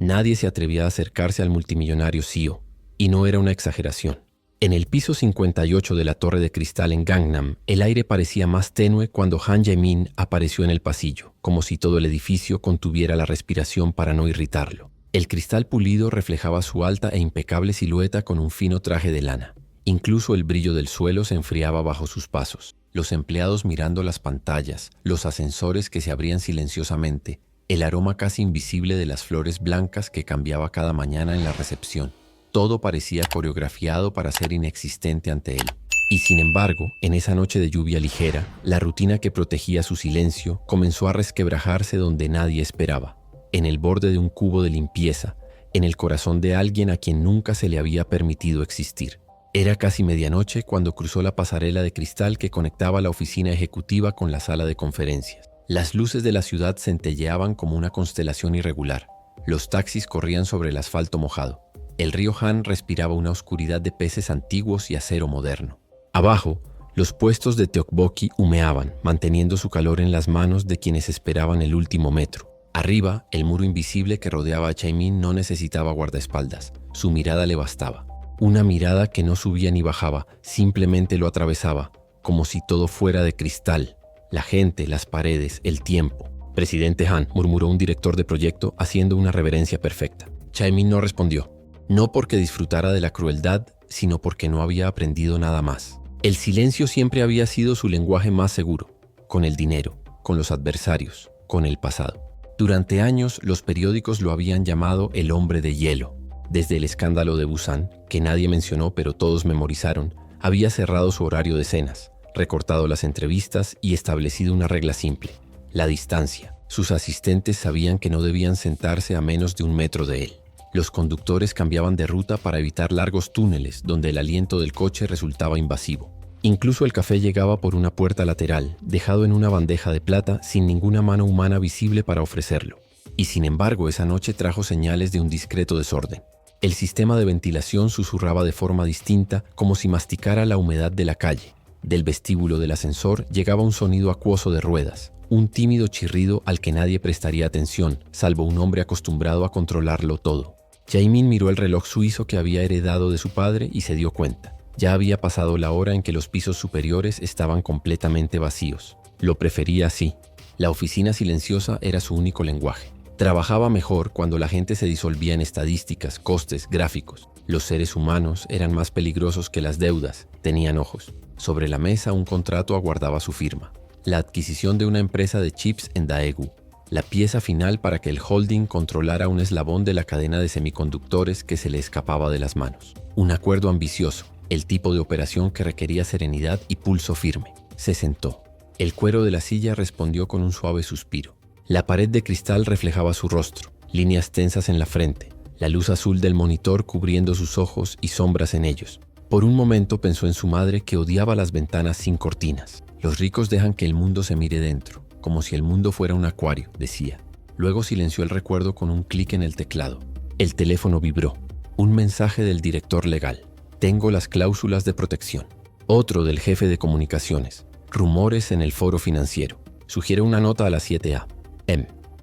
Nadie se atrevía a acercarse al multimillonario CEO, y no era una exageración. En el piso 58 de la Torre de Cristal en Gangnam, el aire parecía más tenue cuando Han Jae-min apareció en el pasillo, como si todo el edificio contuviera la respiración para no irritarlo. El cristal pulido reflejaba su alta e impecable silueta con un fino traje de lana. Incluso el brillo del suelo se enfriaba bajo sus pasos. Los empleados mirando las pantallas, los ascensores que se abrían silenciosamente, el aroma casi invisible de las flores blancas que cambiaba cada mañana en la recepción. Todo parecía coreografiado para ser inexistente ante él. Y sin embargo, en esa noche de lluvia ligera, la rutina que protegía su silencio comenzó a resquebrajarse donde nadie esperaba. En el borde de un cubo de limpieza, en el corazón de alguien a quien nunca se le había permitido existir. Era casi medianoche cuando cruzó la pasarela de cristal que conectaba la oficina ejecutiva con la sala de conferencias. Las luces de la ciudad centelleaban como una constelación irregular. Los taxis corrían sobre el asfalto mojado. El río Han respiraba una oscuridad de peces antiguos y acero moderno. Abajo, los puestos de tteokbokki humeaban, manteniendo su calor en las manos de quienes esperaban el último metro. Arriba, el muro invisible que rodeaba a Jae-min no necesitaba guardaespaldas. Su mirada le bastaba. Una mirada que no subía ni bajaba, simplemente lo atravesaba, como si todo fuera de cristal. La gente, las paredes, el tiempo. «Presidente Han», murmuró un director de proyecto haciendo una reverencia perfecta. Jae-min no respondió. No porque disfrutara de la crueldad, sino porque no había aprendido nada más. El silencio siempre había sido su lenguaje más seguro, con el dinero, con los adversarios, con el pasado. Durante años, los periódicos lo habían llamado el hombre de hielo. Desde el escándalo de Busan, que nadie mencionó pero todos memorizaron, había cerrado su horario de cenas, recortado las entrevistas y establecido una regla simple: la distancia. Sus asistentes sabían que no debían sentarse a menos de 1 metro de él. Los conductores cambiaban de ruta para evitar largos túneles donde el aliento del coche resultaba invasivo. Incluso el café llegaba por una puerta lateral, dejado en una bandeja de plata sin ninguna mano humana visible para ofrecerlo. Y sin embargo, esa noche trajo señales de un discreto desorden. El sistema de ventilación susurraba de forma distinta, como si masticara la humedad de la calle. Del vestíbulo del ascensor llegaba un sonido acuoso de ruedas, un tímido chirrido al que nadie prestaría atención, salvo un hombre acostumbrado a controlarlo todo. Jae-min miró el reloj suizo que había heredado de su padre y se dio cuenta. Ya había pasado la hora en que los pisos superiores estaban completamente vacíos. Lo prefería así. La oficina silenciosa era su único lenguaje. Trabajaba mejor cuando la gente se disolvía en estadísticas, costes, gráficos. Los seres humanos eran más peligrosos que las deudas, tenían ojos. Sobre la mesa un contrato aguardaba su firma. La adquisición de una empresa de chips en Daegu. La pieza final para que el holding controlara un eslabón de la cadena de semiconductores que se le escapaba de las manos. Un acuerdo ambicioso, el tipo de operación que requería serenidad y pulso firme. Se sentó. El cuero de la silla respondió con un suave suspiro. La pared de cristal reflejaba su rostro, líneas tensas en la frente, la luz azul del monitor cubriendo sus ojos y sombras en ellos. Por un momento pensó en su madre que odiaba las ventanas sin cortinas. Los ricos dejan que el mundo se mire dentro, como si el mundo fuera un acuario, decía. Luego silenció el recuerdo con un clic en el teclado. El teléfono vibró. Un mensaje del director legal. Tengo las cláusulas de protección. Otro del jefe de comunicaciones. Rumores en el foro financiero. Sugiere una nota a las 7 a.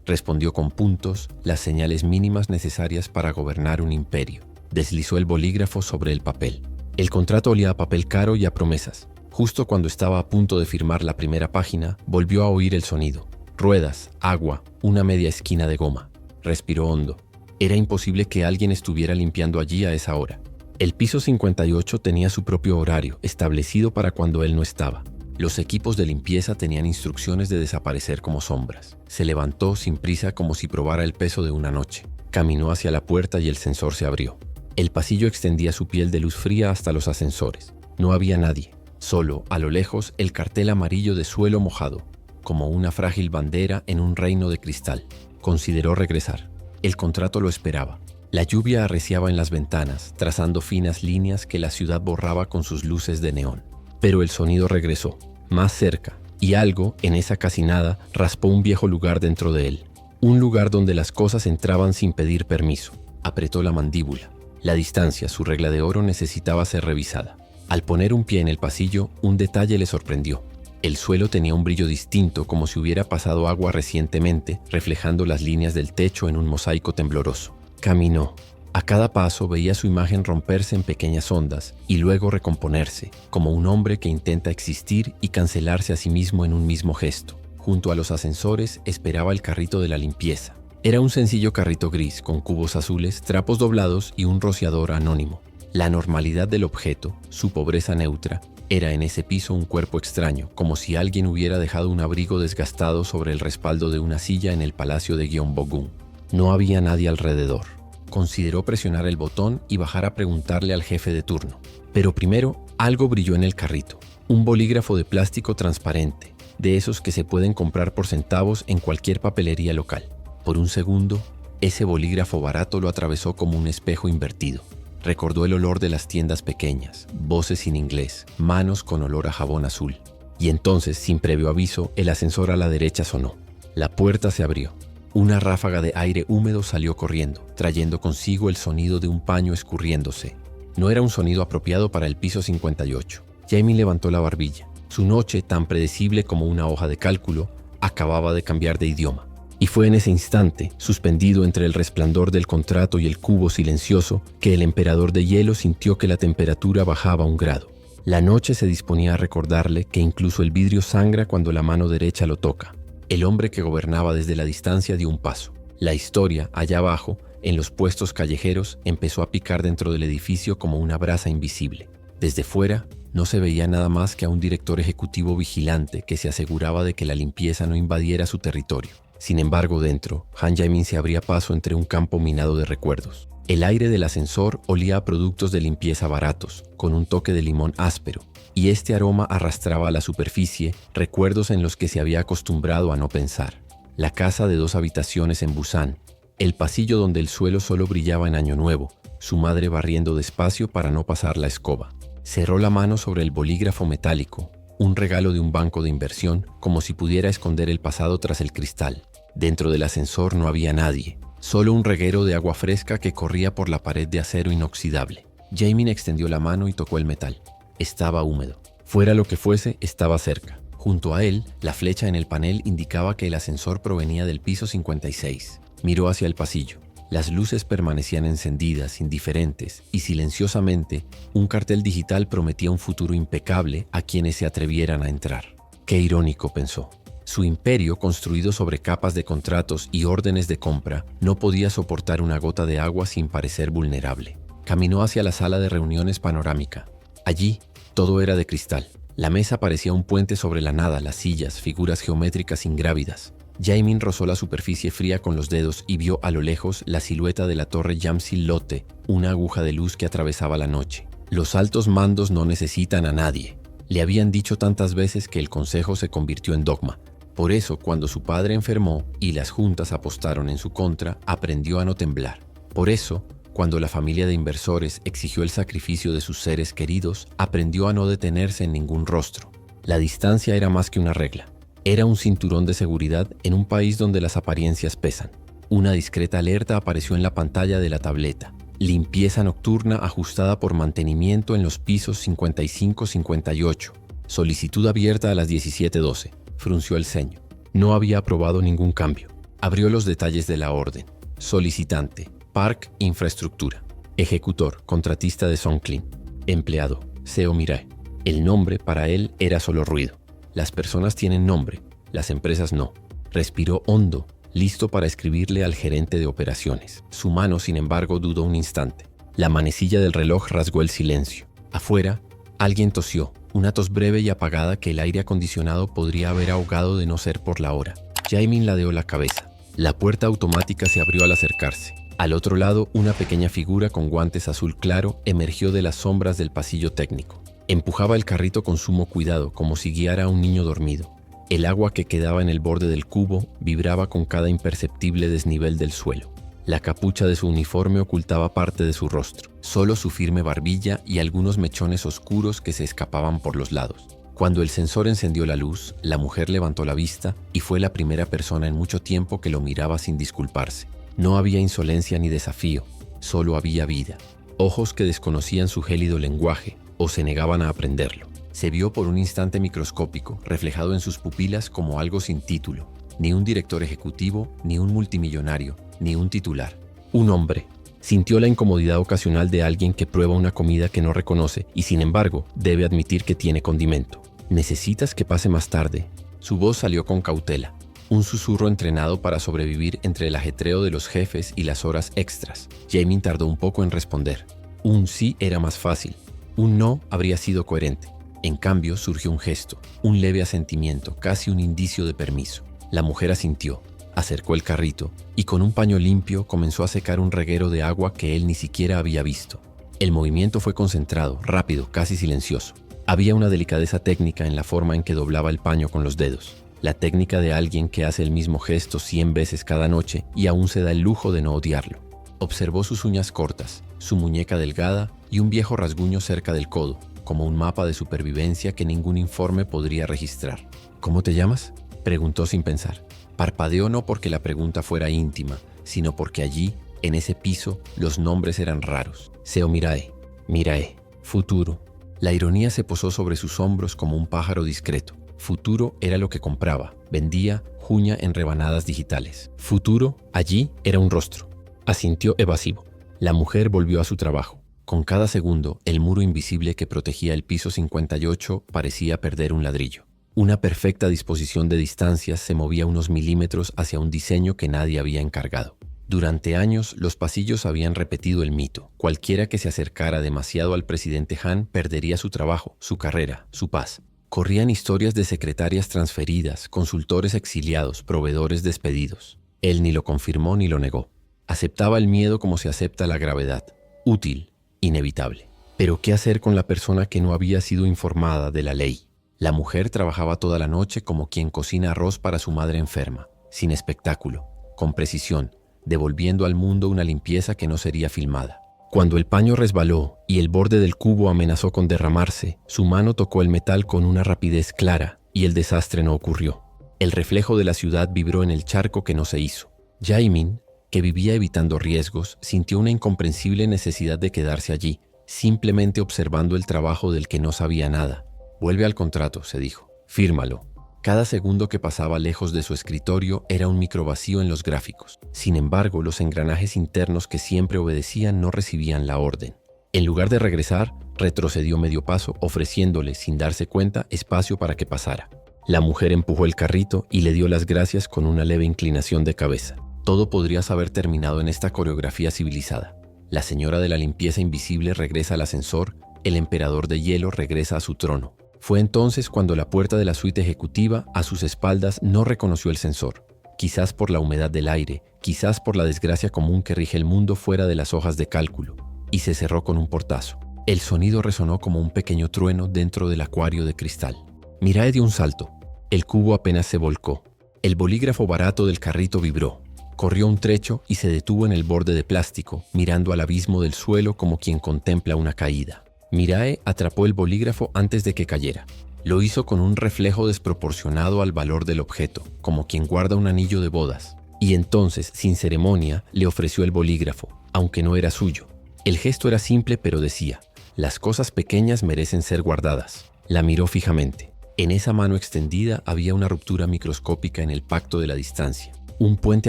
Respondió con puntos, las señales mínimas necesarias para gobernar un imperio. Deslizó el bolígrafo sobre el papel. El contrato olía a papel caro y a promesas. Justo cuando estaba a punto de firmar la primera página, volvió a oír el sonido. Ruedas, agua, una media esquina de goma. Respiró hondo. Era imposible que alguien estuviera limpiando allí a esa hora. El piso 58 tenía su propio horario, establecido para cuando él no estaba. Los equipos de limpieza tenían instrucciones de desaparecer como sombras. Se levantó sin prisa como si probara el peso de una noche. Caminó hacia la puerta y el sensor se abrió. El pasillo extendía su piel de luz fría hasta los ascensores. No había nadie. Solo, a lo lejos, el cartel amarillo de suelo mojado, como una frágil bandera en un reino de cristal. Consideró regresar. El contrato lo esperaba. La lluvia arreciaba en las ventanas, trazando finas líneas que la ciudad borraba con sus luces de neón. Pero el sonido regresó, más cerca, y algo, en esa casi nada, raspó un viejo lugar dentro de él. Un lugar donde las cosas entraban sin pedir permiso. Apretó la mandíbula. La distancia, su regla de oro, necesitaba ser revisada. Al poner un pie en el pasillo, un detalle le sorprendió. El suelo tenía un brillo distinto, como si hubiera pasado agua recientemente, reflejando las líneas del techo en un mosaico tembloroso. Caminó. A cada paso veía su imagen romperse en pequeñas ondas y luego recomponerse, como un hombre que intenta existir y cancelarse a sí mismo en un mismo gesto. Junto a los ascensores esperaba el carrito de la limpieza. Era un sencillo carrito gris con cubos azules, trapos doblados y un rociador anónimo. La normalidad del objeto, su pobreza neutra, era en ese piso un cuerpo extraño, como si alguien hubiera dejado un abrigo desgastado sobre el respaldo de una silla en el palacio de Gyeongbokgung. No había nadie alrededor. Consideró presionar el botón y bajar a preguntarle al jefe de turno. Pero primero, algo brilló en el carrito. Un bolígrafo de plástico transparente, de esos que se pueden comprar por centavos en cualquier papelería local. Por un segundo, ese bolígrafo barato lo atravesó como un espejo invertido. Recordó el olor de las tiendas pequeñas, voces en inglés, manos con olor a jabón azul. Y entonces, sin previo aviso, el ascensor a la derecha sonó. La puerta se abrió. Una ráfaga de aire húmedo salió corriendo, trayendo consigo el sonido de un paño escurriéndose. No era un sonido apropiado para el piso 58. Jamie levantó la barbilla. Su noche, tan predecible como una hoja de cálculo, acababa de cambiar de idioma. Y fue en ese instante, suspendido entre el resplandor del contrato y el cubo silencioso, que el emperador de hielo sintió que la temperatura bajaba 1 grado. La noche se disponía a recordarle que incluso el vidrio sangra cuando la mano derecha lo toca. El hombre que gobernaba desde la distancia dio un paso. La historia, allá abajo, en los puestos callejeros, empezó a picar dentro del edificio como una brasa invisible. Desde fuera, no se veía nada más que a un director ejecutivo vigilante que se aseguraba de que la limpieza no invadiera su territorio. Sin embargo, dentro, Han Jae-min se abría paso entre un campo minado de recuerdos. El aire del ascensor olía a productos de limpieza baratos, con un toque de limón áspero, y este aroma arrastraba a la superficie recuerdos en los que se había acostumbrado a no pensar. La casa de 2 habitaciones en Busan, el pasillo donde el suelo solo brillaba en Año Nuevo, su madre barriendo despacio para no pasar la escoba. Cerró la mano sobre el bolígrafo metálico, un regalo de un banco de inversión, como si pudiera esconder el pasado tras el cristal. Dentro del ascensor no había nadie, solo un reguero de agua fresca que corría por la pared de acero inoxidable. Jaemin extendió la mano y tocó el metal. Estaba húmedo. Fuera lo que fuese, estaba cerca. Junto a él, la flecha en el panel indicaba que el ascensor provenía del piso 56. Miró hacia el pasillo. Las luces permanecían encendidas, indiferentes, y silenciosamente, un cartel digital prometía un futuro impecable a quienes se atrevieran a entrar. Qué irónico, pensó. Su imperio, construido sobre capas de contratos y órdenes de compra, no podía soportar una gota de agua sin parecer vulnerable. Caminó hacia la sala de reuniones panorámica. Allí, todo era de cristal. La mesa parecía un puente sobre la nada, las sillas, figuras geométricas ingrávidas. Jaemin rozó la superficie fría con los dedos y vio a lo lejos la silueta de la torre Yamsil Lotte, una aguja de luz que atravesaba la noche. Los altos mandos no necesitan a nadie. Le habían dicho tantas veces que el consejo se convirtió en dogma. Por eso, cuando su padre enfermó y las juntas apostaron en su contra, aprendió a no temblar. Por eso, cuando la familia de inversores exigió el sacrificio de sus seres queridos, aprendió a no detenerse en ningún rostro. La distancia era más que una regla. Era un cinturón de seguridad en un país donde las apariencias pesan. Una discreta alerta apareció en la pantalla de la tableta. Limpieza nocturna ajustada por mantenimiento en los pisos 55-58. Solicitud abierta a las 17:12. Frunció el ceño. No había aprobado ningún cambio. Abrió los detalles de la orden. Solicitante: Park Infraestructura. Ejecutor: contratista de Songklin. Empleado: Seo Mirae. El nombre para él era solo ruido. Las personas tienen nombre, las empresas no. Respiró hondo, listo para escribirle al gerente de operaciones. Su mano, sin embargo, dudó un instante. La manecilla del reloj rasgó el silencio. Afuera, alguien tosió, una tos breve y apagada que el aire acondicionado podría haber ahogado de no ser por la hora. Jaemin ladeó la cabeza. La puerta automática se abrió al acercarse. Al otro lado, una pequeña figura con guantes azul claro emergió de las sombras del pasillo técnico. Empujaba el carrito con sumo cuidado, como si guiara a un niño dormido. El agua que quedaba en el borde del cubo vibraba con cada imperceptible desnivel del suelo. La capucha de su uniforme ocultaba parte de su rostro, solo su firme barbilla y algunos mechones oscuros que se escapaban por los lados. Cuando el sensor encendió la luz, la mujer levantó la vista y fue la primera persona en mucho tiempo que lo miraba sin disculparse. No había insolencia ni desafío, solo había vida. Ojos que desconocían su gélido lenguaje o se negaban a aprenderlo. Se vio por un instante microscópico, reflejado en sus pupilas como algo sin título. Ni un director ejecutivo, ni un multimillonario, ni un titular. Un hombre. Sintió la incomodidad ocasional de alguien que prueba una comida que no reconoce y sin embargo debe admitir que tiene condimento. ¿Necesitas que pase más tarde? Su voz salió con cautela, un susurro entrenado para sobrevivir entre el ajetreo de los jefes y las horas extras. Jaemin tardó un poco en responder. Un sí era más fácil, un no habría sido coherente. En cambio surgió un gesto, un leve asentimiento, casi un indicio de permiso. La mujer asintió. Acercó el carrito y con un paño limpio comenzó a secar un reguero de agua que él ni siquiera había visto. El movimiento fue concentrado, rápido, casi silencioso. Había una delicadeza técnica en la forma en que doblaba el paño con los dedos. La técnica de alguien que hace el mismo gesto 100 veces cada noche y aún se da el lujo de no odiarlo. Observó sus uñas cortas, su muñeca delgada y un viejo rasguño cerca del codo, como un mapa de supervivencia que ningún informe podría registrar. «¿Cómo te llamas?», preguntó sin pensar. Parpadeó no porque la pregunta fuera íntima, sino porque allí, en ese piso, los nombres eran raros. Seo Mirae, Mirae, Futuro. La ironía se posó sobre sus hombros como un pájaro discreto. Futuro era lo que compraba, vendía juña en rebanadas digitales. Futuro, allí, era un rostro. Asintió evasivo. La mujer volvió a su trabajo. Con cada segundo, el muro invisible que protegía el piso 58 parecía perder un ladrillo. Una perfecta disposición de distancias se movía unos milímetros hacia un diseño que nadie había encargado. Durante años, los pasillos habían repetido el mito. Cualquiera que se acercara demasiado al presidente Han perdería su trabajo, su carrera, su paz. Corrían historias de secretarias transferidas, consultores exiliados, proveedores despedidos. Él ni lo confirmó ni lo negó. Aceptaba el miedo como se acepta la gravedad. Útil, inevitable. Pero ¿qué hacer con la persona que no había sido informada de la ley? La mujer trabajaba toda la noche como quien cocina arroz para su madre enferma, sin espectáculo, con precisión, devolviendo al mundo una limpieza que no sería filmada. Cuando el paño resbaló y el borde del cubo amenazó con derramarse, su mano tocó el metal con una rapidez clara y el desastre no ocurrió. El reflejo de la ciudad vibró en el charco que no se hizo. Jaemin, que vivía evitando riesgos, sintió una incomprensible necesidad de quedarse allí, simplemente observando el trabajo del que no sabía nada. «Vuelve al contrato», se dijo. «Fírmalo». Cada segundo que pasaba lejos de su escritorio era un microvacío en los gráficos. Sin embargo, los engranajes internos que siempre obedecían no recibían la orden. En lugar de regresar, retrocedió medio paso, ofreciéndole, sin darse cuenta, espacio para que pasara. La mujer empujó el carrito y le dio las gracias con una leve inclinación de cabeza. Todo podría haber terminado en esta coreografía civilizada. La señora de la limpieza invisible regresa al ascensor, el emperador de hielo regresa a su trono. Fue entonces cuando la puerta de la suite ejecutiva a sus espaldas no reconoció el sensor. Quizás por la humedad del aire, quizás por la desgracia común que rige el mundo fuera de las hojas de cálculo, y se cerró con un portazo. El sonido resonó como un pequeño trueno dentro del acuario de cristal. Mirae dio un salto. El cubo apenas se volcó. El bolígrafo barato del carrito vibró. Corrió un trecho y se detuvo en el borde de plástico, mirando al abismo del suelo como quien contempla una caída. Mirae atrapó el bolígrafo antes de que cayera. Lo hizo con un reflejo desproporcionado al valor del objeto, como quien guarda un anillo de bodas. Y entonces, sin ceremonia, le ofreció el bolígrafo, aunque no era suyo. El gesto era simple, pero decía: «Las cosas pequeñas merecen ser guardadas». La miró fijamente. En esa mano extendida había una ruptura microscópica en el pacto de la distancia. Un puente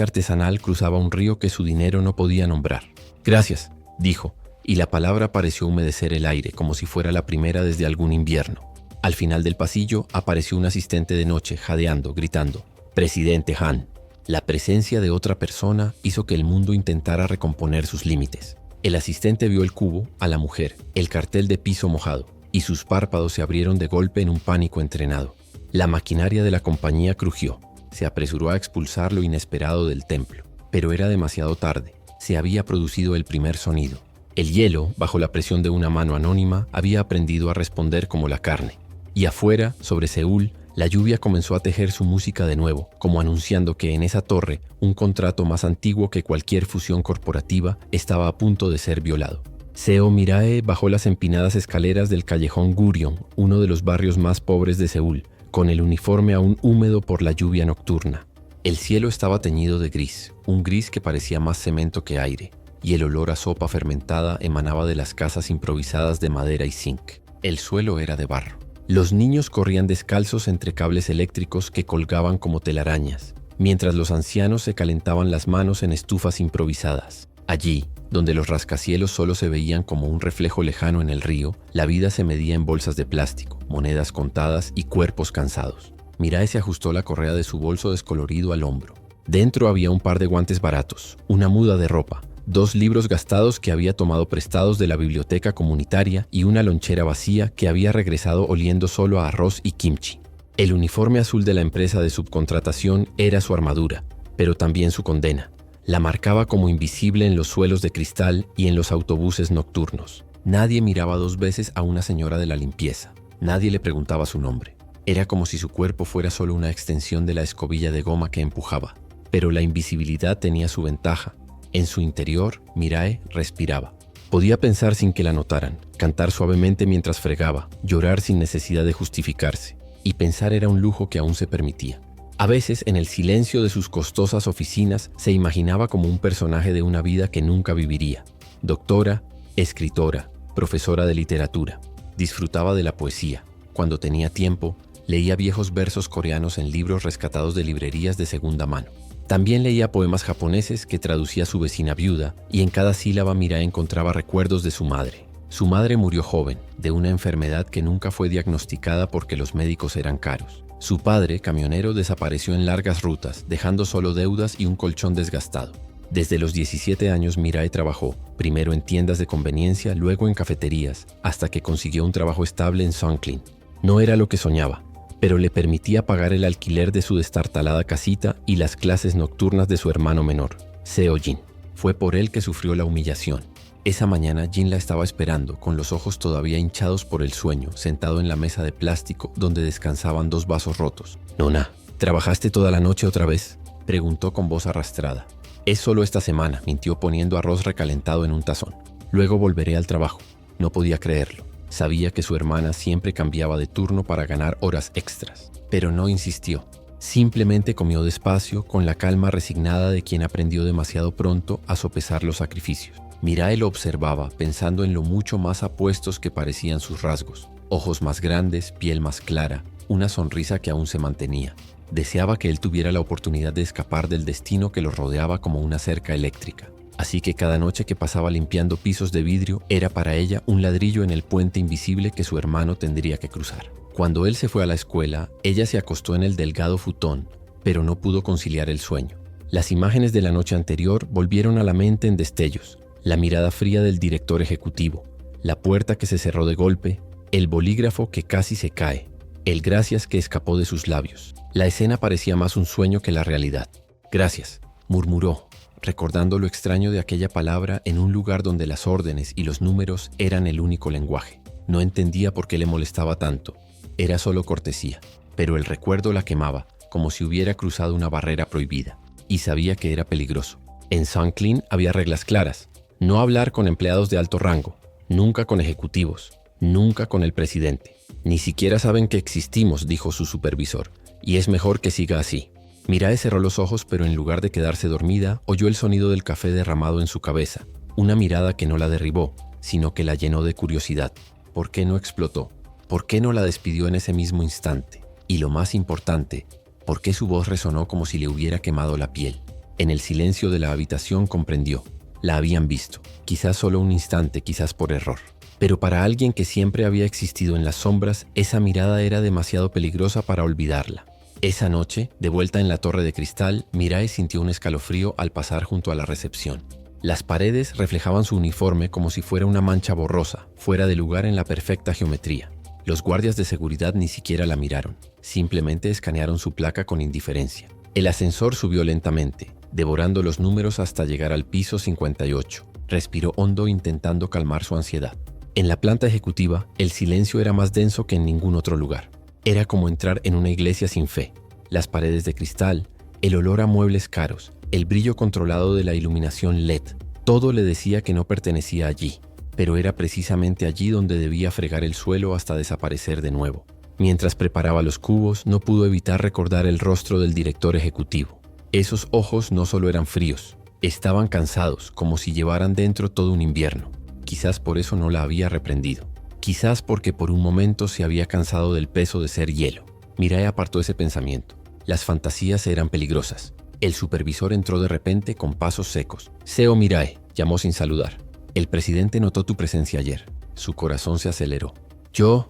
artesanal cruzaba un río que su dinero no podía nombrar. «Gracias», dijo, y la palabra pareció humedecer el aire como si fuera la primera desde algún invierno. Al final del pasillo apareció un asistente de noche jadeando, gritando: «Presidente Han». La presencia de otra persona hizo que el mundo intentara recomponer sus límites. El asistente vio el cubo, a la mujer, el cartel de piso mojado, y sus párpados se abrieron de golpe en un pánico entrenado. La maquinaria de la compañía crujió. Se apresuró a expulsar lo inesperado del templo, pero era demasiado tarde. Se había producido el primer sonido. El hielo, bajo la presión de una mano anónima, había aprendido a responder como la carne. Y afuera, sobre Seúl, la lluvia comenzó a tejer su música de nuevo, como anunciando que en esa torre, un contrato más antiguo que cualquier fusión corporativa estaba a punto de ser violado. Seo Mirae bajó las empinadas escaleras del callejón Gurion, uno de los barrios más pobres de Seúl, con el uniforme aún húmedo por la lluvia nocturna. El cielo estaba teñido de gris, un gris que parecía más cemento que aire, y el olor a sopa fermentada emanaba de las casas improvisadas de madera y zinc. El suelo era de barro. Los niños corrían descalzos entre cables eléctricos que colgaban como telarañas, mientras los ancianos se calentaban las manos en estufas improvisadas. Allí, donde los rascacielos solo se veían como un reflejo lejano en el río, la vida se medía en bolsas de plástico, monedas contadas y cuerpos cansados. Mirae se ajustó la correa de su bolso descolorido al hombro. Dentro había un par de guantes baratos, una muda de ropa, 2 libros gastados que había tomado prestados de la biblioteca comunitaria y una lonchera vacía que había regresado oliendo solo a arroz y kimchi. El uniforme azul de la empresa de subcontratación era su armadura, pero también su condena. La marcaba como invisible en los suelos de cristal y en los autobuses nocturnos. Nadie miraba 2 veces a una señora de la limpieza. Nadie le preguntaba su nombre. Era como si su cuerpo fuera solo una extensión de la escobilla de goma que empujaba. Pero la invisibilidad tenía su ventaja. En su interior, Mirae respiraba. Podía pensar sin que la notaran, cantar suavemente mientras fregaba, llorar sin necesidad de justificarse. Y pensar era un lujo que aún se permitía. A veces, en el silencio de sus costosas oficinas, se imaginaba como un personaje de una vida que nunca viviría. Doctora, escritora, profesora de literatura. Disfrutaba de la poesía. Cuando tenía tiempo, leía viejos versos coreanos en libros rescatados de librerías de segunda mano. También leía poemas japoneses que traducía su vecina viuda, y en cada sílaba Mirae encontraba recuerdos de su madre. Su madre murió joven, de una enfermedad que nunca fue diagnosticada porque los médicos eran caros. Su padre, camionero, desapareció en largas rutas, dejando solo deudas y un colchón desgastado. Desde los 17 años Mirae trabajó, primero en tiendas de conveniencia, luego en cafeterías, hasta que consiguió un trabajo estable en Songklin. No era lo que soñaba, pero le permitía pagar el alquiler de su destartalada casita y las clases nocturnas de su hermano menor, Seo Jin. Fue por él que sufrió la humillación. Esa mañana Jin la estaba esperando, con los ojos todavía hinchados por el sueño, sentado en la mesa de plástico donde descansaban 2 vasos rotos. «Nona, ¿trabajaste toda la noche otra vez?», preguntó con voz arrastrada. «Es solo esta semana», mintió poniendo arroz recalentado en un tazón. «Luego volveré al trabajo». No podía creerlo. Sabía que su hermana siempre cambiaba de turno para ganar horas extras, pero no insistió. Simplemente comió despacio, con la calma resignada de quien aprendió demasiado pronto a sopesar los sacrificios. Mirae lo observaba, pensando en lo mucho más apuestos que parecían sus rasgos. Ojos más grandes, piel más clara, una sonrisa que aún se mantenía. Deseaba que él tuviera la oportunidad de escapar del destino que lo rodeaba como una cerca eléctrica. Así que cada noche que pasaba limpiando pisos de vidrio era para ella un ladrillo en el puente invisible que su hermano tendría que cruzar. Cuando él se fue a la escuela, ella se acostó en el delgado futón, pero no pudo conciliar el sueño. Las imágenes de la noche anterior volvieron a la mente en destellos. La mirada fría del director ejecutivo, la puerta que se cerró de golpe, el bolígrafo que casi se cae, el gracias que escapó de sus labios. La escena parecía más un sueño que la realidad. «Gracias», murmuró, recordando lo extraño de aquella palabra en un lugar donde las órdenes y los números eran el único lenguaje. No entendía por qué le molestaba tanto. Era solo cortesía, pero el recuerdo la quemaba, como si hubiera cruzado una barrera prohibida, y sabía que era peligroso. En Songklin había reglas claras. No hablar con empleados de alto rango, nunca con ejecutivos, nunca con el presidente. «Ni siquiera saben que existimos», dijo su supervisor, «y es mejor que siga así». Mirae cerró los ojos, pero en lugar de quedarse dormida, oyó el sonido del café derramado en su cabeza. Una mirada que no la derribó, sino que la llenó de curiosidad. ¿Por qué no explotó? ¿Por qué no la despidió en ese mismo instante? Y lo más importante, ¿por qué su voz resonó como si le hubiera quemado la piel? En el silencio de la habitación comprendió. La habían visto, quizás solo un instante, quizás por error. Pero para alguien que siempre había existido en las sombras, esa mirada era demasiado peligrosa para olvidarla. Esa noche, de vuelta en la torre de cristal, Mirae sintió un escalofrío al pasar junto a la recepción. Las paredes reflejaban su uniforme como si fuera una mancha borrosa, fuera de lugar en la perfecta geometría. Los guardias de seguridad ni siquiera la miraron, simplemente escanearon su placa con indiferencia. El ascensor subió lentamente, devorando los números hasta llegar al piso 58. Respiró hondo intentando calmar su ansiedad. En la planta ejecutiva, el silencio era más denso que en ningún otro lugar. Era como entrar en una iglesia sin fe. Las paredes de cristal, el olor a muebles caros, el brillo controlado de la iluminación LED. Todo le decía que no pertenecía allí, pero era precisamente allí donde debía fregar el suelo hasta desaparecer de nuevo. Mientras preparaba los cubos, no pudo evitar recordar el rostro del director ejecutivo. Esos ojos no solo eran fríos, estaban cansados, como si llevaran dentro todo un invierno. Quizás por eso no la había reprendido. Quizás porque por un momento se había cansado del peso de ser hielo. Mirae apartó ese pensamiento. Las fantasías eran peligrosas. El supervisor entró de repente con pasos secos. «Seo Mirae», Llamó sin saludar. El presidente notó tu presencia ayer. Su corazón se aceleró. Yo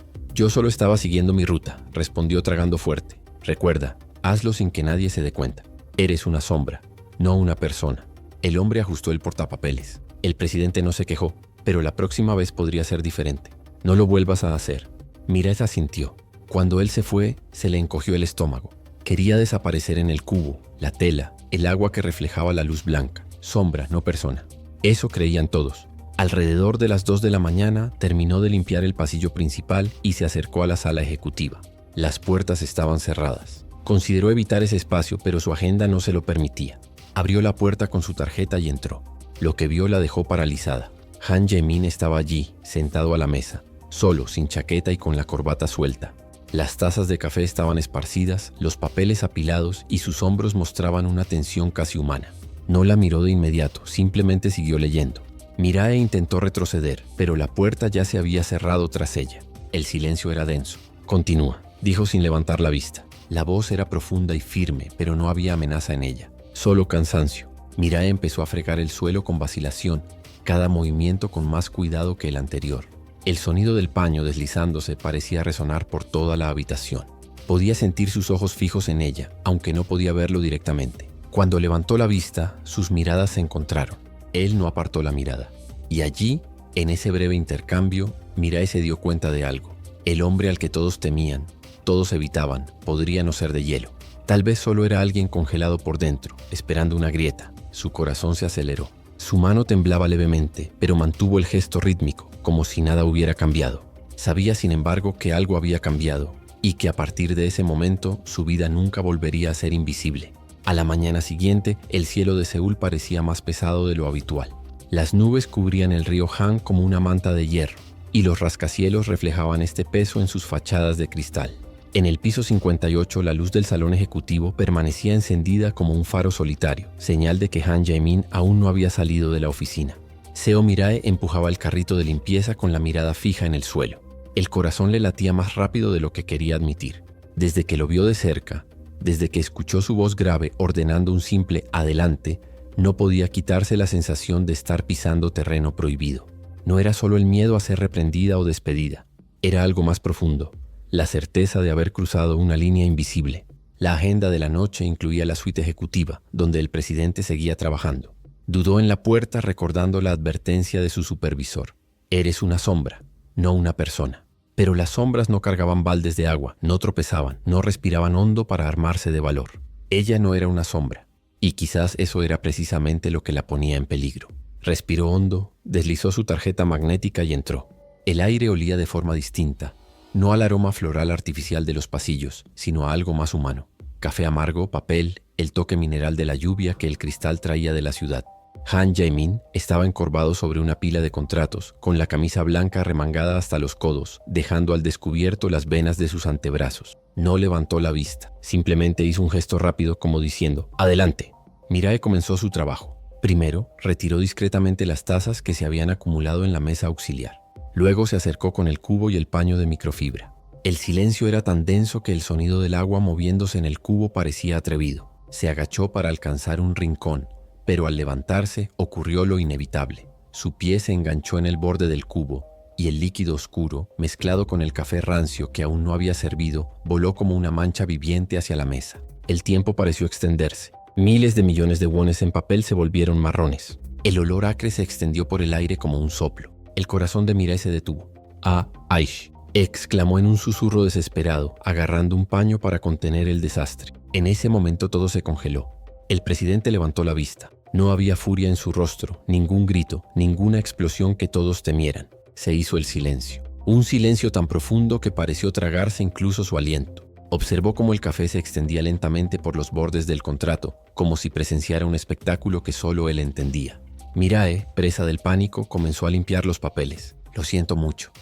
solo estaba siguiendo mi ruta, respondió tragando fuerte. Recuerda, hazlo sin que nadie se dé cuenta. Eres una sombra, no una persona. El hombre ajustó el portapapeles. El presidente no se quejó, pero la próxima vez podría ser diferente. No lo vuelvas a hacer. Mirae asintió. Cuando él se fue, se le encogió el estómago. Quería desaparecer en el cubo, la tela, el agua que reflejaba la luz blanca. Sombra, no persona. Eso creían todos. Alrededor de las 2 de la mañana terminó de limpiar el pasillo principal y se acercó a la sala ejecutiva. Las puertas estaban cerradas. Consideró evitar ese espacio, pero su agenda no se lo permitía. Abrió la puerta con su tarjeta y entró. Lo que vio la dejó paralizada. Han Jae-min estaba allí, sentado a la mesa, solo, sin chaqueta y con la corbata suelta. Las tazas de café estaban esparcidas, los papeles apilados y sus hombros mostraban una tensión casi humana. No la miró de inmediato, simplemente siguió leyendo. Mirae intentó retroceder, pero la puerta ya se había cerrado tras ella. El silencio era denso. Continúa, dijo sin levantar la vista. La voz era profunda y firme, pero no había amenaza en ella, solo cansancio. Mirae empezó a fregar el suelo con vacilación, cada movimiento con más cuidado que el anterior. El sonido del paño deslizándose parecía resonar por toda la habitación. Podía sentir sus ojos fijos en ella, aunque no podía verlo directamente. Cuando levantó la vista, sus miradas se encontraron. Él no apartó la mirada. Y allí, en ese breve intercambio, Mirae se dio cuenta de algo. El hombre al que todos temían, todos evitaban, podría no ser de hielo. Tal vez solo era alguien congelado por dentro, esperando una grieta. Su corazón se aceleró. Su mano temblaba levemente, pero mantuvo el gesto rítmico, como si nada hubiera cambiado. Sabía, sin embargo, que algo había cambiado, y que a partir de ese momento su vida nunca volvería a ser invisible. A la mañana siguiente, el cielo de Seúl parecía más pesado de lo habitual. Las nubes cubrían el río Han como una manta de hierro, y los rascacielos reflejaban este peso en sus fachadas de cristal. En el piso 58, la luz del salón ejecutivo permanecía encendida como un faro solitario, señal de que Han Jae-min aún no había salido de la oficina. Seo Mirae empujaba el carrito de limpieza con la mirada fija en el suelo. El corazón le latía más rápido de lo que quería admitir. Desde que lo vio de cerca, desde que escuchó su voz grave ordenando un simple «adelante», no podía quitarse la sensación de estar pisando terreno prohibido. No era solo el miedo a ser reprendida o despedida, era algo más profundo, la certeza de haber cruzado una línea invisible. La agenda de la noche incluía la suite ejecutiva, donde el presidente seguía trabajando. Dudó en la puerta recordando la advertencia de su supervisor. «Eres una sombra, no una persona». Pero las sombras no cargaban baldes de agua, no tropezaban, no respiraban hondo para armarse de valor. Ella no era una sombra, y quizás eso era precisamente lo que la ponía en peligro. Respiró hondo, deslizó su tarjeta magnética y entró. El aire olía de forma distinta, no al aroma floral artificial de los pasillos, sino a algo más humano. Café amargo, papel, el toque mineral de la lluvia que el cristal traía de la ciudad. Han Jae-min estaba encorvado sobre una pila de contratos, con la camisa blanca remangada hasta los codos, dejando al descubierto las venas de sus antebrazos. No levantó la vista, simplemente hizo un gesto rápido como diciendo «Adelante». Mirae comenzó su trabajo. Primero, retiró discretamente las tazas que se habían acumulado en la mesa auxiliar. Luego se acercó con el cubo y el paño de microfibra. El silencio era tan denso que el sonido del agua moviéndose en el cubo parecía atrevido. Se agachó para alcanzar un rincón, pero al levantarse ocurrió lo inevitable. Su pie se enganchó en el borde del cubo y el líquido oscuro, mezclado con el café rancio que aún no había servido, voló como una mancha viviente hacia la mesa. El tiempo pareció extenderse. Miles de millones de wones en papel se volvieron marrones. El olor acre se extendió por el aire como un soplo. El corazón de Mirae se detuvo. «Ah, Aish», exclamó en un susurro desesperado, agarrando un paño para contener el desastre. En ese momento todo se congeló. El presidente levantó la vista. No había furia en su rostro, ningún grito, ninguna explosión que todos temieran. Se hizo el silencio. Un silencio tan profundo que pareció tragarse incluso su aliento. Observó cómo el café se extendía lentamente por los bordes del contrato, como si presenciara un espectáculo que solo él entendía. Mirae, presa del pánico, comenzó a limpiar los papeles. Lo siento mucho,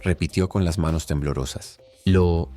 repitió con las manos temblorosas. Lo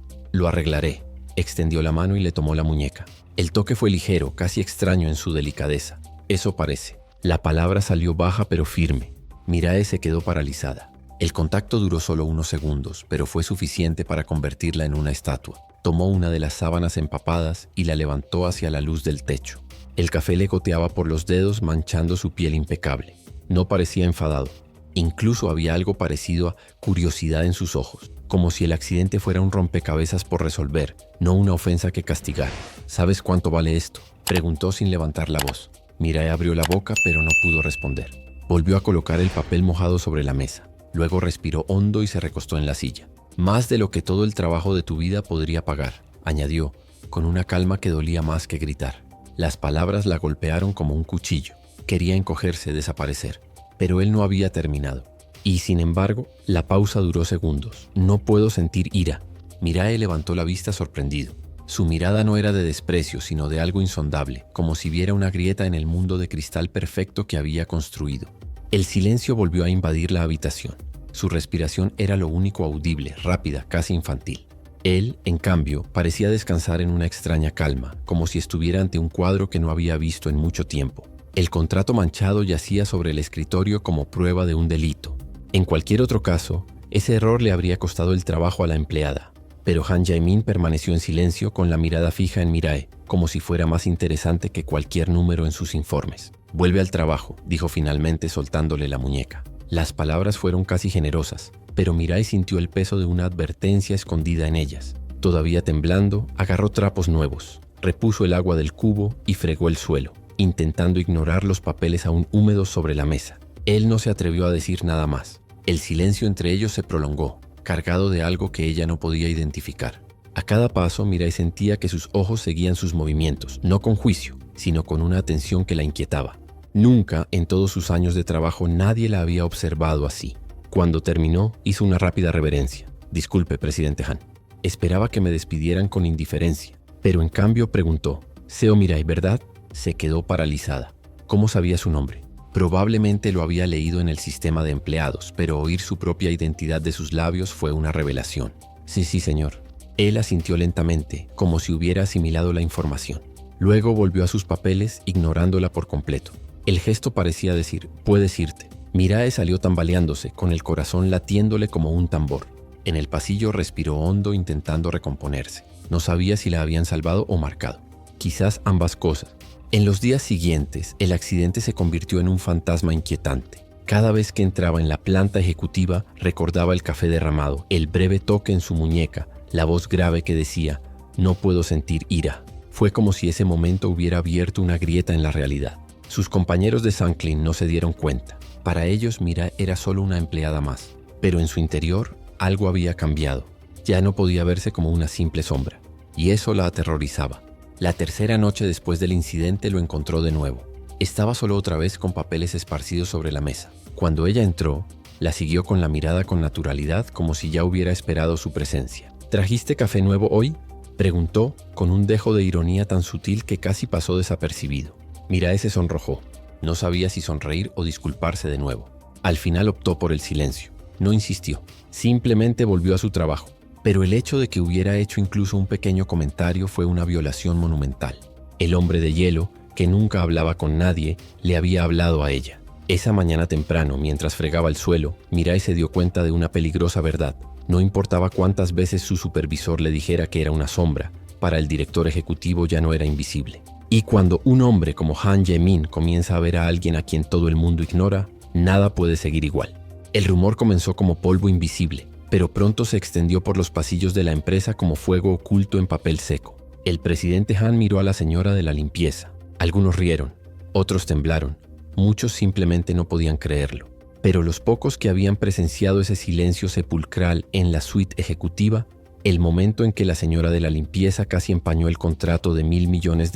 arreglaré. Extendió la mano y le tomó la muñeca. El toque fue ligero, casi extraño en su delicadeza. Eso parece. La palabra salió baja pero firme. Mirae se quedó paralizada. El contacto duró solo unos segundos, pero fue suficiente para convertirla en una estatua. Tomó una de las sábanas empapadas y la levantó hacia la luz del techo. El café le goteaba por los dedos manchando su piel impecable. No parecía enfadado. Incluso había algo parecido a curiosidad en sus ojos, como si el accidente fuera un rompecabezas por resolver, no una ofensa que castigar. ¿Sabes cuánto vale esto?, preguntó sin levantar la voz. Mirae abrió la boca, pero no pudo responder. Volvió a colocar el papel mojado sobre la mesa. Luego respiró hondo y se recostó en la silla. «Más de lo que todo el trabajo de tu vida podría pagar», añadió, con una calma que dolía más que gritar. Las palabras la golpearon como un cuchillo. Quería encogerse, desaparecer. Pero él no había terminado. Y sin embargo, la pausa duró segundos. «No puedo sentir ira». Mirae levantó la vista sorprendido. Su mirada no era de desprecio, sino de algo insondable, como si viera una grieta en el mundo de cristal perfecto que había construido. El silencio volvió a invadir la habitación. Su respiración era lo único audible, rápida, casi infantil. Él, en cambio, parecía descansar en una extraña calma, como si estuviera ante un cuadro que no había visto en mucho tiempo. El contrato manchado yacía sobre el escritorio como prueba de un delito. En cualquier otro caso, ese error le habría costado el trabajo a la empleada. Pero Han Jae-min permaneció en silencio con la mirada fija en Mirae, como si fuera más interesante que cualquier número en sus informes. «Vuelve al trabajo», dijo finalmente soltándole la muñeca. Las palabras fueron casi generosas, pero Mirae sintió el peso de una advertencia escondida en ellas. Todavía temblando, agarró trapos nuevos, repuso el agua del cubo y fregó el suelo, intentando ignorar los papeles aún húmedos sobre la mesa. Él no se atrevió a decir nada más. El silencio entre ellos se prolongó, cargado de algo que ella no podía identificar. A cada paso, Mirae sentía que sus ojos seguían sus movimientos, no con juicio, sino con una atención que la inquietaba. Nunca, en todos sus años de trabajo, nadie la había observado así. Cuando terminó, hizo una rápida reverencia. «Disculpe, presidente Han. Esperaba que me despidieran con indiferencia». Pero en cambio preguntó, «Seo Mirae, ¿verdad?». Se quedó paralizada. ¿Cómo sabía su nombre? Probablemente lo había leído en el sistema de empleados, pero oír su propia identidad de sus labios fue una revelación. «Sí, señor». Él asintió lentamente, como si hubiera asimilado la información. Luego volvió a sus papeles, ignorándola por completo. El gesto parecía decir, «Puedes irte». Mirae salió tambaleándose, con el corazón latiéndole como un tambor. En el pasillo respiró hondo intentando recomponerse. No sabía si la habían salvado o marcado. Quizás ambas cosas. En los días siguientes, el accidente se convirtió en un fantasma inquietante. Cada vez que entraba en la planta ejecutiva, recordaba el café derramado, el breve toque en su muñeca, la voz grave que decía, «No puedo sentir ira». Fue como si ese momento hubiera abierto una grieta en la realidad. Sus compañeros de Sanklin no se dieron cuenta. Para ellos, Mirae era solo una empleada más. Pero en su interior, algo había cambiado. Ya no podía verse como una simple sombra. Y eso la aterrorizaba. La tercera noche después del incidente lo encontró de nuevo. Estaba solo otra vez con papeles esparcidos sobre la mesa. Cuando ella entró, la siguió con la mirada con naturalidad, como si ya hubiera esperado su presencia. «¿Trajiste café nuevo hoy?», preguntó, con un dejo de ironía tan sutil que casi pasó desapercibido. Mirae se sonrojó. No sabía si sonreír o disculparse de nuevo. Al final optó por el silencio. No insistió. Simplemente volvió a su trabajo. Pero el hecho de que hubiera hecho incluso un pequeño comentario fue una violación monumental. El hombre de hielo, que nunca hablaba con nadie, le había hablado a ella. Esa mañana temprano, mientras fregaba el suelo, Mirae se dio cuenta de una peligrosa verdad. No importaba cuántas veces su supervisor le dijera que era una sombra, para el director ejecutivo ya no era invisible. Y cuando un hombre como Han Jae-min comienza a ver a alguien a quien todo el mundo ignora, nada puede seguir igual. El rumor comenzó como polvo invisible, pero pronto se extendió por los pasillos de la empresa como fuego oculto en papel seco. El presidente Han miró a la señora de la limpieza. Algunos rieron, otros temblaron, muchos simplemente no podían creerlo. Pero los pocos que habían presenciado ese silencio sepulcral en la suite ejecutiva, el momento en que la señora de la limpieza casi empañó el contrato de $1.000 millones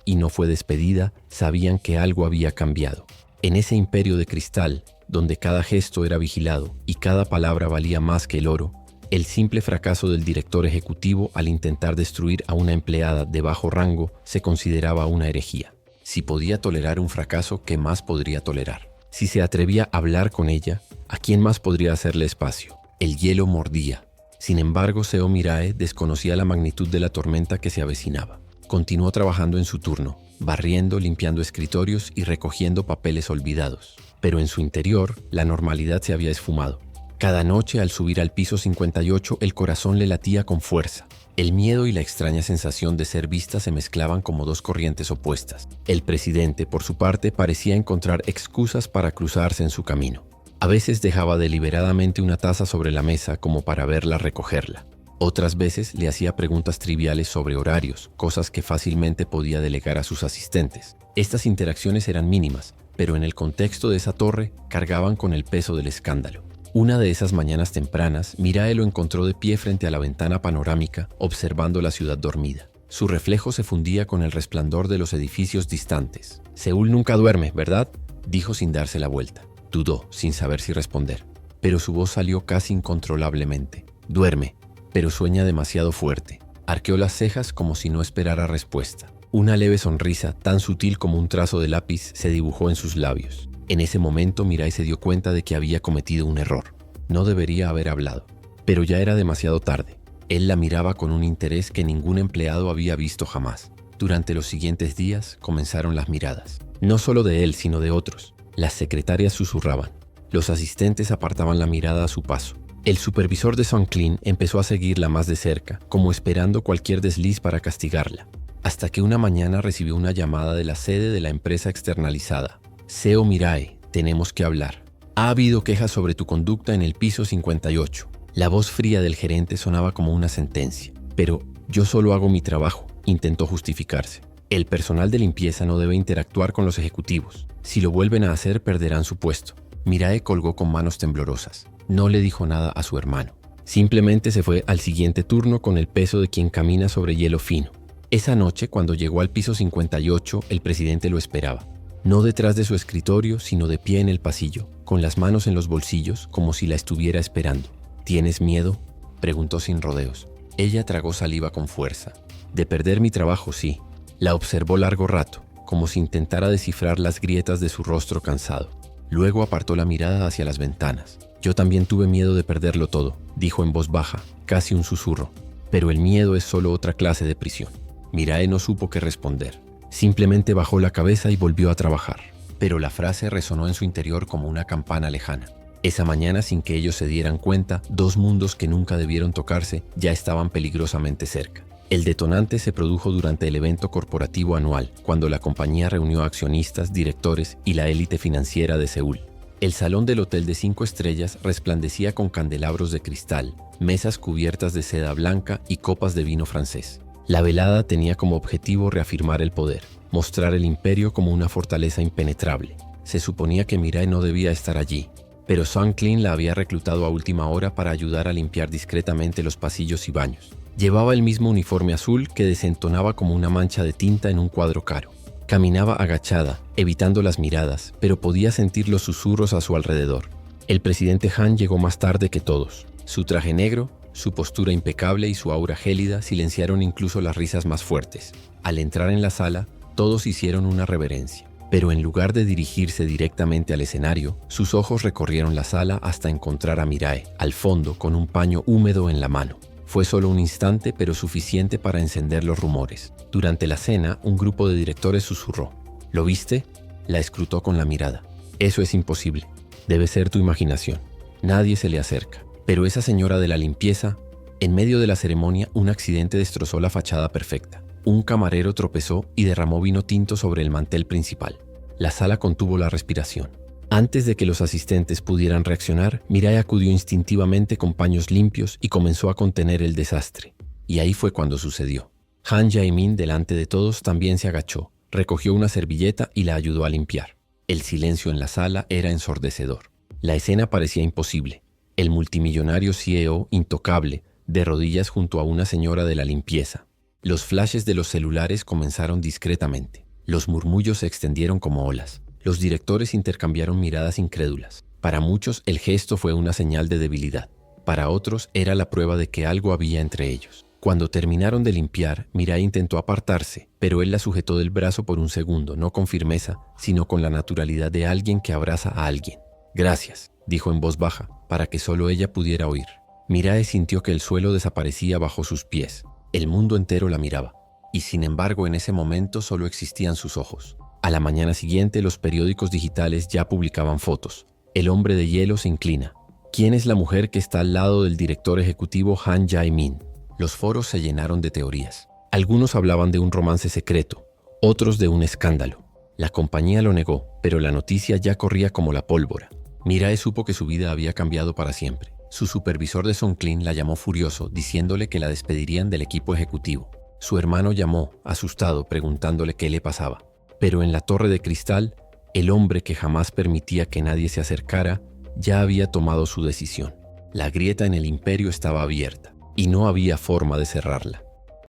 y no fue despedida, sabían que algo había cambiado. En ese imperio de cristal, donde cada gesto era vigilado y cada palabra valía más que el oro, el simple fracaso del director ejecutivo al intentar destruir a una empleada de bajo rango se consideraba una herejía. Si podía tolerar un fracaso, ¿qué más podría tolerar? Si se atrevía a hablar con ella, ¿a quién más podría hacerle espacio? El hielo mordía. Sin embargo, Seo Mirae desconocía la magnitud de la tormenta que se avecinaba. Continuó trabajando en su turno, barriendo, limpiando escritorios y recogiendo papeles olvidados. Pero en su interior, la normalidad se había esfumado. Cada noche, al subir al piso 58, el corazón le latía con fuerza. El miedo y la extraña sensación de ser vista se mezclaban como dos corrientes opuestas. El presidente, por su parte, parecía encontrar excusas para cruzarse en su camino. A veces dejaba deliberadamente una taza sobre la mesa como para verla recogerla. Otras veces le hacía preguntas triviales sobre horarios, cosas que fácilmente podía delegar a sus asistentes. Estas interacciones eran mínimas, pero en el contexto de esa torre cargaban con el peso del escándalo. Una de esas mañanas tempranas, Mirae lo encontró de pie frente a la ventana panorámica, observando la ciudad dormida. Su reflejo se fundía con el resplandor de los edificios distantes. «Seúl nunca duerme, ¿verdad?», dijo sin darse la vuelta. Dudó, sin saber si responder. Pero su voz salió casi incontrolablemente. «Duerme, pero sueña demasiado fuerte». Arqueó las cejas como si no esperara respuesta. Una leve sonrisa, tan sutil como un trazo de lápiz, se dibujó en sus labios. En ese momento Mirae se dio cuenta de que había cometido un error. No debería haber hablado. Pero ya era demasiado tarde. Él la miraba con un interés que ningún empleado había visto jamás. Durante los siguientes días comenzaron las miradas. No solo de él, sino de otros. Las secretarias susurraban. Los asistentes apartaban la mirada a su paso. El supervisor de Sun Clean empezó a seguirla más de cerca, como esperando cualquier desliz para castigarla. Hasta que una mañana recibió una llamada de la sede de la empresa externalizada. «Seo Mirae, tenemos que hablar. Ha habido quejas sobre tu conducta en el piso 58. La voz fría del gerente sonaba como una sentencia. «Pero yo solo hago mi trabajo», intentó justificarse. «El personal de limpieza no debe interactuar con los ejecutivos. Si lo vuelven a hacer, perderán su puesto». Mirae colgó con manos temblorosas. No le dijo nada a su hermano. Simplemente se fue al siguiente turno con el peso de quien camina sobre hielo fino. Esa noche, cuando llegó al piso 58, el presidente lo esperaba. No detrás de su escritorio, sino de pie en el pasillo, con las manos en los bolsillos, como si la estuviera esperando. «¿Tienes miedo?», preguntó sin rodeos. Ella tragó saliva con fuerza. «De perder mi trabajo, sí». La observó largo rato, como si intentara descifrar las grietas de su rostro cansado. Luego apartó la mirada hacia las ventanas. «Yo también tuve miedo de perderlo todo», dijo en voz baja, casi un susurro. «Pero el miedo es solo otra clase de prisión». Mirae no supo qué responder. Simplemente bajó la cabeza y volvió a trabajar. Pero la frase resonó en su interior como una campana lejana. Esa mañana, sin que ellos se dieran cuenta, dos mundos que nunca debieron tocarse ya estaban peligrosamente cerca. El detonante se produjo durante el evento corporativo anual, cuando la compañía reunió a accionistas, directores y la élite financiera de Seúl. El salón del hotel de 5 estrellas resplandecía con candelabros de cristal, mesas cubiertas de seda blanca y copas de vino francés. La velada tenía como objetivo reafirmar el poder, mostrar el imperio como una fortaleza impenetrable. Se suponía que Mirae no debía estar allí, pero Sun Clean la había reclutado a última hora para ayudar a limpiar discretamente los pasillos y baños. Llevaba el mismo uniforme azul que desentonaba como una mancha de tinta en un cuadro caro. Caminaba agachada, evitando las miradas, pero podía sentir los susurros a su alrededor. El presidente Han llegó más tarde que todos. Su traje negro, su postura impecable y su aura gélida silenciaron incluso las risas más fuertes. Al entrar en la sala, todos hicieron una reverencia. Pero en lugar de dirigirse directamente al escenario, sus ojos recorrieron la sala hasta encontrar a Mirae, al fondo, con un paño húmedo en la mano. Fue solo un instante, pero suficiente para encender los rumores. Durante la cena, un grupo de directores susurró. «¿Lo viste?». La escrutó con la mirada. «Eso es imposible. Debe ser tu imaginación. Nadie se le acerca». Pero esa señora de la limpieza, en medio de la ceremonia, un accidente destrozó la fachada perfecta. Un camarero tropezó y derramó vino tinto sobre el mantel principal. La sala contuvo la respiración. Antes de que los asistentes pudieran reaccionar, Mirae acudió instintivamente con paños limpios y comenzó a contener el desastre. Y ahí fue cuando sucedió. Han Jae-min, delante de todos, también se agachó, recogió una servilleta y la ayudó a limpiar. El silencio en la sala era ensordecedor. La escena parecía imposible. El multimillonario CEO, intocable, de rodillas junto a una señora de la limpieza. Los flashes de los celulares comenzaron discretamente. Los murmullos se extendieron como olas. Los directores intercambiaron miradas incrédulas. Para muchos, el gesto fue una señal de debilidad. Para otros, era la prueba de que algo había entre ellos. Cuando terminaron de limpiar, Mirae intentó apartarse, pero él la sujetó del brazo por un segundo, no con firmeza, sino con la naturalidad de alguien que abraza a alguien. «Gracias», dijo en voz baja, para que solo ella pudiera oír. Mirae sintió que el suelo desaparecía bajo sus pies. El mundo entero la miraba. Y sin embargo, en ese momento solo existían sus ojos. A la mañana siguiente, los periódicos digitales ya publicaban fotos. El hombre de hielo se inclina. ¿Quién es la mujer que está al lado del director ejecutivo Han Jae-min? Los foros se llenaron de teorías. Algunos hablaban de un romance secreto, otros de un escándalo. La compañía lo negó, pero la noticia ya corría como la pólvora. Mirae supo que su vida había cambiado para siempre. Su supervisor de Songklin la llamó furioso, diciéndole que la despedirían del equipo ejecutivo. Su hermano llamó, asustado, preguntándole qué le pasaba. Pero en la torre de cristal, el hombre que jamás permitía que nadie se acercara, ya había tomado su decisión. La grieta en el imperio estaba abierta, y no había forma de cerrarla.